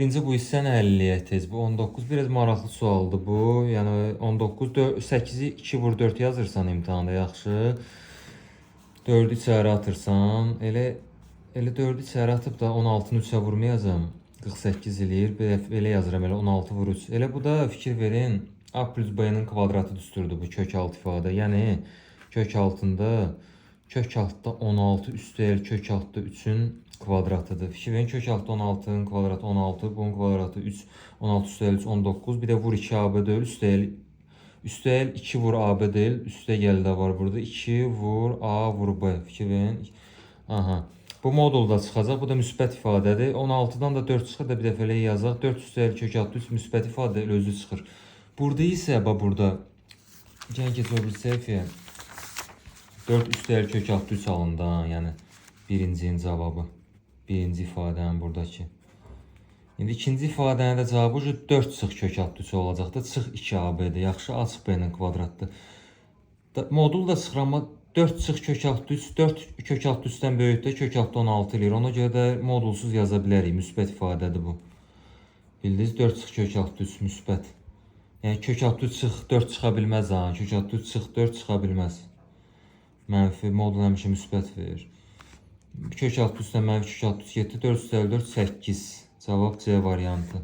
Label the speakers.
Speaker 1: Birinci bu hissə nə əldə etdiniz? Bu 19 biraz maraqlı sualdır bu. Yəni 19 8-i 2 vur 4 yazırsan imtahanda yaxşı. 4-ü içəri atırsan. Elə 4-ü içəri atıp da 16-nı 3-ə vurmayacam. 48 eləyir. Belə yazıram elə 16 vur 3. Elə bu da fikir verin. A plus B-nin kvadratı düsturdur bu kök altı ifadə. Yəni kök altında 16 üstəgəl kök altda 3-ün kvadratıdır. Fikir verin, kök altda 16'nın kvadratı 16, bunun kvadratı 3, 16 üstəgəl 3 19. Bir də vur 2 AB deyil, üstəgəl 2 vur AB deyil, üstəgəl də var burada. 2 vur A vur B. Fikir verin. Aha. Bu modulda çıxacaq. Bu da müsbət ifadədir. 16-dan da 4 çıxır da bir dəfə elə yazaq. 4 üstəgəl kök altda 3 müsbət ifadə özü çıxır. Burada isə burada gəlin keçək bir səhifəyə. 4 üstəgəl kök altda 3 alındı. Yəni birincinin cavabı. Birinci ifadənin buradakı. İndi ikinci ifadənin də cavabı 4 çıx kök altda 3 olacaqdır. Çıx 2 AB-dir. Yaxşı, açıq B-nin kvadratdır. Modul da çıxır, amma 4 çıx kök altda 3, 4 kök altda 3-dən böyükdə kök altda 16 eləyir. Ona görə də modulsuz yaza bilərik. Müsbət ifadədir bu. Bildiniz, 4 çıx kök altda 3 müsbət. Yəni kök altda 3 çıx 4 çıxa bilməz ha. Kök altda 3 çıx 4 çıxa bilməz. Mənfi modul həmişə müsbət verir. Kök altda 3-dən mənfi kök altda 3 getdi. 4 üstəgəl 4 8. Cavab C variantı.